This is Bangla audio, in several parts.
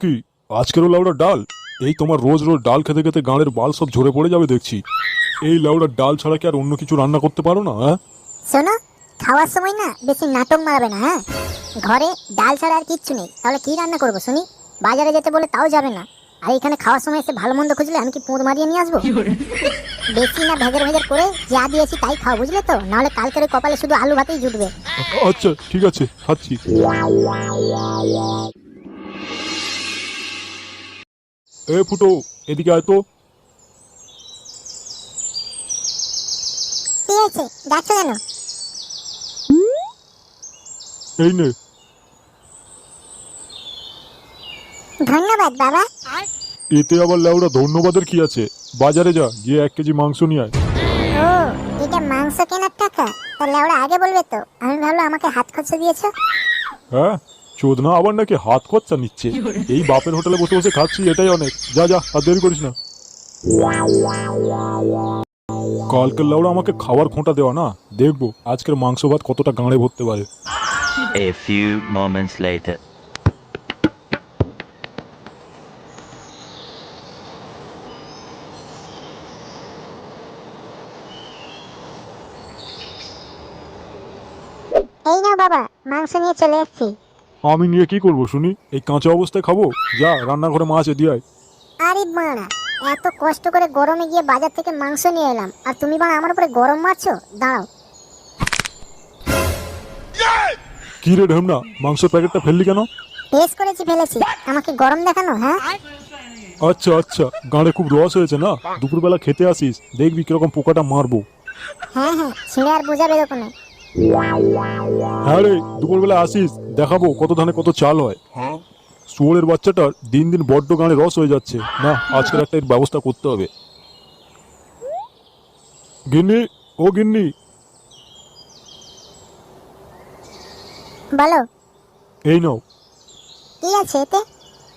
কি আজকেরও লাউডা ডাল? এই তোমার রোজ রোজ ডাল খেতে খেতে গাঁড়ের বাল সব ঝরে পড়ে যাবে দেখছি। এই লাউডার ডাল ছাড়া কি আর অন্য কিছু রান্না করতে পারো না? হ্যাঁ শোনো, খাওয়ার সময় না বেশি নাটক মারাবে না। হ্যাঁ, ঘরে ডাল ছাড়া আর কিচ্ছু নেই, তাহলে কি রান্না করবো শুনি? বাজারে যেতে বলে তাও যাবে না, আর এখানে খাওয়ার সময় এসে ভালো মন্দ খুঁজলে আমি কি পুঁত মারিয়ে নিয়ে আসবো? বেশি না ভেজর ভেজর করে যা দিয়েছি তাই খাও, বুঝলে তো? নাহলে কালকের ওই কপালে শুধু আলু ভাতেই জুটবে। আচ্ছা ঠিক আছে, খাচ্ছি। এ ফুটো, এদিকে আয় তো। কি হয়েছে, যাচ্ছ কেন? এই নে। ধন্যবাদ বাবা। এতে আবার লাউডা ধন্যবাদের কি আছে? বাজারে যা, গিয়ে 1 কেজি মাংস নিয়ে আয়। ও, এটা মাংস কেনার টাকা? তাহলে ওরা আগে বলবে তো, আমি ভাবলাম আমাকে হাত খরচা দিয়েছো। হ্যাঁ, চোদনা আবার নাকি হাত খরচা নিচ্ছে। এই বাপের হোটেলে বসে বসে খাচ্ছি, এটাই অনেক। যা যা, আর দেরি করিস না। কালকের লাউড়া আমাকে খাওয়ার খোঁটা দেওয়া না, দেখবো আজকের মাংস ভাত কতটা গাঁড়ে ভরতে পারে। A few moments later. এই নাও বাবা, মাংস নিয়ে চলে এসেছি। আমি নিয়ে কি করবো শুনি? এই কাঁচা অবস্থায় খাবো? যা রান্নাঘরে মাছ দিয়ে আয়। আরে বাড়া, এত কষ্ট করে গরমে গিয়ে বাজার থেকে মাংস নিয়ে এলাম, আর তুমি বাড়া আমার উপরে গরম মারছো? দাঁড়াও। কি রে ঢেমনা, মাংসের প্যাকেটটা ফেললি কেন? বেশ করেছি ফেলেছি, আমাকে গরম দেখানো? হ্যাঁ আচ্ছা আচ্ছা, গাঁড়ে খুব রস হয়েছে না, দুপুরবেলা খেতে আসিস, দেখবি কিরকম পোকাটা মারবো। হ্যাঁ হ্যাঁ, ছিঁড়ে আর বোঝা বেরোকনে। হ্যাঁ রে, দুপুরবেলা আসিস, দেখাবো কত ধানে কত চাল হয়। শুয়োরের বাচ্চাটার দিন দিন বড্ড গাঁড়ে রস হয়ে যাচ্ছে না, আজকের একটা এর ব্যবস্থা করতে হবে। গিন্নি, ও গিন্নি। বলো। এই নাও। কি আছে এতে?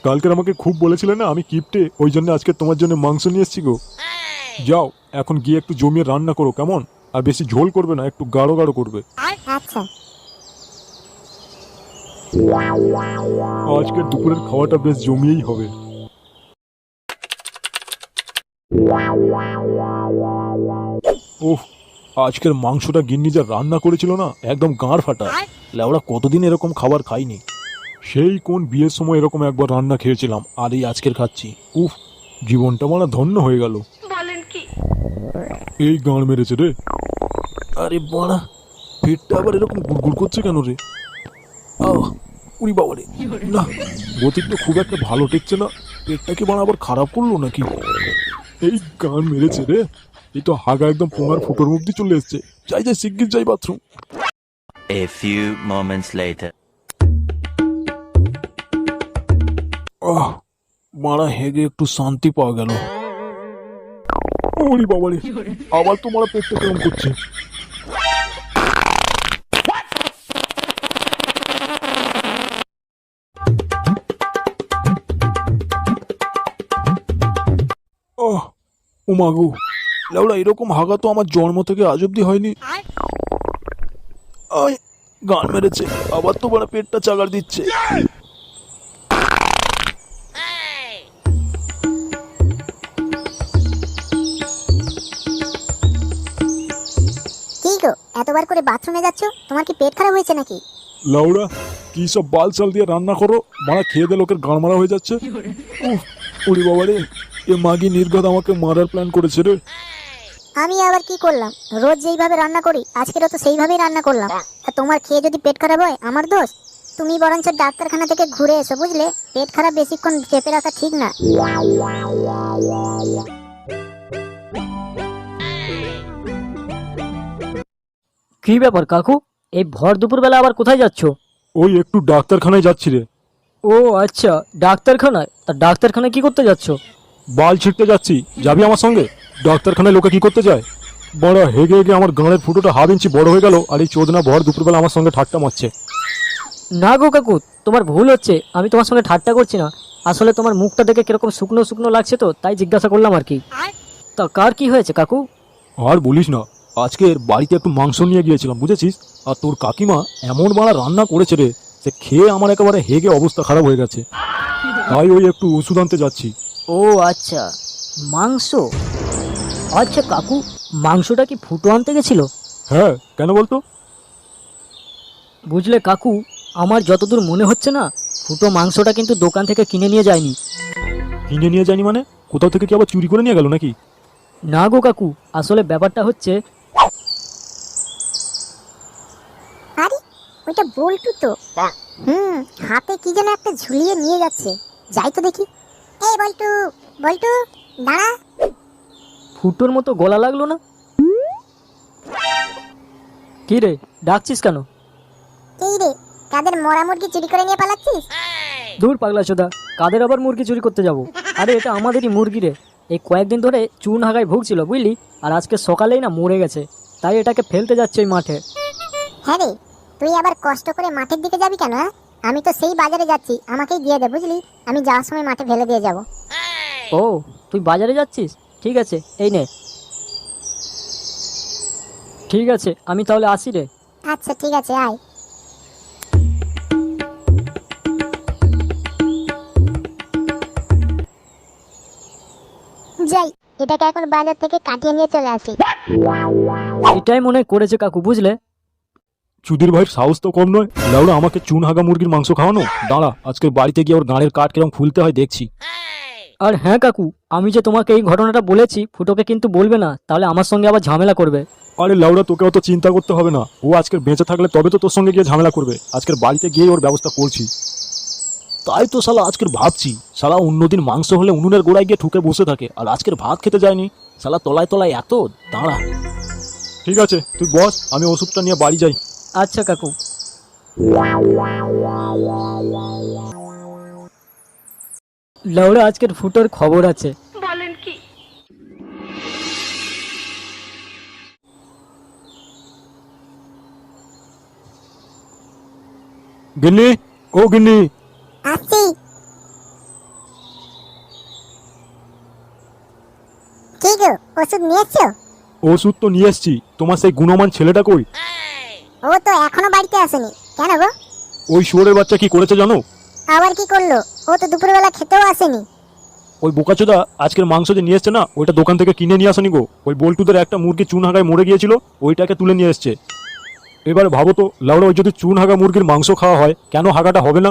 কালকের আমাকে খুব বলেছিলে না আমি কিপটে, ওই জন্য আজকে তোমার জন্য মাংস নিয়ে এসছি গো। যাও এখন গিয়ে একটু জমিয়ে রান্না করো কেমন? আর বেশি ঝোল করবে না, একটু গাঢ় গাঢ় করবে। আচ্ছা। আজকের দুপুরের খাওয়াটা বেশ জমিয়েই হবে। ওহ, আজকের মাংসটা গিন্নি যা রান্না করেছিল না, একদম গাঁড় ফাটা। লেওড়া কতদিন এরকম খাবার খাইনি। সেই কোন বিয়ের সময় এরকম একবার রান্না খেয়েছিলাম, আর এই আজকের খাচ্ছি। উফ, জীবনটা মানে ধন্য হয়ে গেল। এই গাঁড় মেরেছে রে। আরে বাড়া, পেটটা আবার এরকম গুড়গুড় করছে কেন রে? উড়ি বাবা রে, না গতিকটা খুব একটা ভালো টেকছে না। পেটটা কি বাড়া আবার খারাপ করলো নাকি? এই গান মেরেছে রে, এই তো হাগা একদম পোঙার ফুটোর মুখ দিয়ে চলে এসছে। যাই যাই, শিগগির যাই bathroom. A few moments later. মারা হেগে একটু শান্তি পাওয়া গেল। ওরে বাবা রে, আবার তো মারা পেটটা কেমন করছে। ও মাগো, লাউড়া এরকম হাগা তো আমার জন্ম থেকে আজ অব্দি হয়নি। আয়, গান মেরেছে, আবার তো বড় পেটটা চাগার দিচ্ছে। কি গো, এতবার করে বাথরুমে যাচ্ছ, তোমার কি পেট খারাপ হয়েছে নাকি? লাউড়া কি সব বাল চাল দিয়ে রান্না করো, মারা খেয়ে দিয়ে লোকের গান মারা হয়ে যাচ্ছে। উফ, ওরে বাবা রে, এ মাগি নির্ঘাত আমাকে মারার প্ল্যান করেছে রে। আমি আবার কি করলাম? রোজ যেইভাবে রান্না করি আজকেরও তো সেইভাবেই রান্না করলাম। আর তোমার খেয়ে যদি পেট খারাপ হয় আমার দোষ? তুমি বরঞ্চ ডাক্তারখানা থেকে ঘুরে এসো, বুঝলে? পেট খারাপ বেশিক্ষণ চেপে রাখা ঠিক না। কি ব্যাপার কাকু, এই ভর দুপুরবেলা আবার কোথায় যাচ্ছ? ওই একটু ডাক্তারখানায় যাচ্ছি রে। ও আচ্ছা, ডাক্তারখানায়? তা ডাক্তারখানায় কি করতে যাচ্ছ? বাল ছিটতে যাচ্ছি, যাবি আমার সঙ্গে? ডাক্তারখানায় লোকে কি করতে যায়? বড় হেগে হেগে আমার গাঁড়ের ফুটোটা হাফ ইঞ্চি বড় হয়ে গেল, আর এই চোদনা ভর দুপুরবেলা আমার সঙ্গে ঠাট্টা মারছে। না গো কাকু, তোমার ভুল হচ্ছে, আমি তোমার সঙ্গে ঠাট্টা করছি না। আসলে তোমার মুখটা দেখে কিরকম শুকনো শুকনো লাগছে তো, তাই জিজ্ঞাসা করলাম আর কি। তা কার কি হয়েছে কাকু? আর বলিস না, আজকের বাড়িতে একটু মাংস নিয়ে গিয়েছিলাম বুঝেছিস, আর তোর কাকিমা এমন বাড়া রান্না করেছে রে, সে খেয়ে আমার একেবারে হেগে অবস্থা খারাপ হয়ে গেছে। তাই ওই একটু ওষুধ আনতে যাচ্ছি। ও আচ্ছা, মাংস। আচ্ছা কাকু, মাংসটা কি ফুটো আনতে গেছিল? হ্যাঁ, কেন বলতো? বুঝলে কাকু, আমার যতদূর মনে হচ্ছে না, ফুটো মাংসটা কিন্তু দোকান থেকে কিনে নিয়ে যায়নি। কিনে নিয়ে যায়নি মানে? কোথাও থেকে কি আবার চুরি করে নিয়ে গেল নাকি? না গো কাকু, আসলে ব্যাপারটা হচ্ছে, আরে ওইটা বল্টু তো। হাতে কি যেন একটা ঝুলিয়ে নিয়ে যাচ্ছে, যাই তো দেখি। এই বল্টু, বল্টু দাঁড়া। ফুটোর মতো গলা লাগলো না? কি রে, ডাকছিস কেন? এই রে, কাদের মরা মুরগি চুরি করে নিয়ে পালাচ্ছিস? দূর পাগলা চোদা, কাদের আবার মুরগি চুরি করতে যাব? আরে এটা আমাদেরই মুরগি রে। এই কয়েকদিন ধরে চুন হাগায় ভুগছিল বুঝলি, আর আজকে সকালেই না মরে গেছে, তাই এটাকে ফেলতে যাচ্ছে ওই মাঠে। হ্যাঁ রে, তুই আবার কষ্ট করে মাঠের দিকে যাবি কেন? হ্যাঁ, আমি তো সেই বাজারে যাচ্ছি, আমাকেই দিয়ে দে বুঝলি, আমি যাওয়ার সময় মাঠে ফেলে দিয়ে যাব। ও, তুই বাজারে যাচ্ছিস? ঠিক আছে, এই নে। ঠিক আছে, আমি তাহলে আসি রে। আচ্ছা ঠিক আছে, আয়। যাই, এটাকে এখন বাজার থেকে কাটিয়ে নিয়ে চলে আসি। এটাই মনে হয় করেছে কাকু, বুঝলে? চুদির ভাইয়ের সাহস তো কম নয়, লাউড়া আমাকে চুন হাগা মুরগির মাংস খাওয়ানো। দাঁড়া, আজকে বাড়িতে গিয়ে ওর গাঁড়ের কাঠ কিরম খুলতে হয় দেখছি। আর হ্যাঁ কাকু, আমি যে তোমাকে এই ঘটনাটা বলেছি, ফুটোকে কিন্তু বলবে না, তাহলে আমার সঙ্গে আবার ঝামেলা করবে। আরে লাউড়া, তোকে অত চিন্তা করতে হবে না, ও আজকের বেঁচে থাকলে তবে তো তোর সঙ্গে গিয়ে ঝামেলা করবে। আজকের বাড়িতে গিয়ে ওর ব্যবস্থা করছি। তাই তো শালা আজকের ভাবছি, শালা অন্যদিন মাংস হলে উনুনের গোড়ায় গিয়ে ঠুকে বসে থাকে, আর আজকের ভাত খেতে যায়নি। শালা তলায় তলায় এত। দাঁড়া, ঠিক আছে তুই বস, আমি ওষুধটা নিয়ে বাড়ি যাই। আচ্ছা কাকু। লাউড়া, আজকের ফুটোর খবর আছে। গিন্নি, ও গিন্নি। আসছি। কি গো, ওষুধ নিয়ে এসছো? ওষুধ তো নিয়ে এসছি, তোমার সেই গুণমান ছেলেটা কই? ও তো এখনো বাড়িতে আসেনি। কেন গো? ওই শুয়োরের বাচ্চা কি করেছে জানো? আবার কি করলো? ও তো দুপুরবেলা খেতেও আসেনি। ওই বোকাচোদা আজকের মাংস যে নিয়ে এসছে না, ওইটা দোকান থেকে কিনে নিয়ে আসেনি গো। ওই বল্টুদের একটা মুরগি চুন হাগায় মরে গিয়েছিল, ওইটাকে তুলে নিয়ে এসছে। এবারে ভাবো তো লাউড়া, ওই যদি চুন হাগা মুরগির মাংস খাওয়া হয়, কেন হাগাটা হবে না?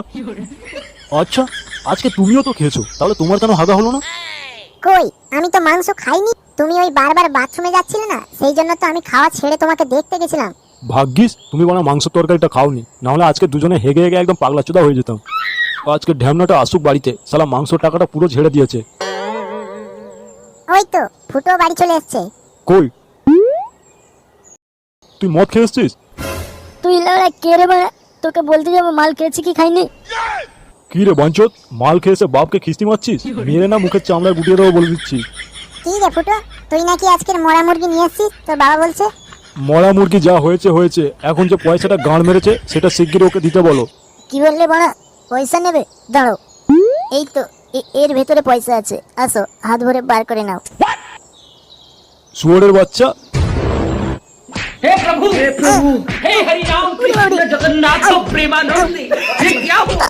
আচ্ছা, আজকে তুমিও তো খেয়েছো, তাহলে তোমার কেন হাগা হলো না? কই, আমি তো মাংস খাইনি। তুমি ওই বারবার বাথরুমে যাচ্ছিলে না, সেই জন্য তো আমি খাওয়া ছেড়ে তোমাকে দেখতে গেছিলাম। ভাগ্যিস তুমি বানা মাংস তরকারিটা খাওনি, নাহলে আজকে দুজনে হেগে হেগে একদম পাগলাচোদা হয়ে যেতাম। আজকে ঢ্যামনাটা আসুক বাড়িতে, শালা মাংস টাকাটা পুরো ঝেড়ে দিয়েছে। ওই তো ফুটো বাড়ি চলে এসছে। কই, তুই মদ খেয়ে এসছিস? তুই লাউড়া কে রে বাড়া? তোকে বলতে যাবো মাল খেয়েছি কি খাইনি? কি রে বাঞ্চত, মাল খেয়েছে বাপকে খিস্তি মারছিস? মেরে না মুখের চামড়ায় গুটিয়ে দেবো বলে দিচ্ছি। কি রে ফুটো, তুই নাকি আজকের মরা মুরগি নিয়ে এসছিস, তোর বাবা বলছে। মরা মুরগি যা হয়েছে হয়েছে, এখন যে পয়সাটা গাঁড় মেরেছে সেটা শিগগির ওকে দিতে বলো। কি বললে বড়া? পয়সা নেবে? দাঁড়ো, এই তো এর ভেতরে পয়সা আছে, আসো হাত ভরে বার করে নাও। শুয়োরের বাচ্চা। हे प्रभु हे हरि राम कृष्ण जगन्नाथ प्रेमानंद ये क्या हुआ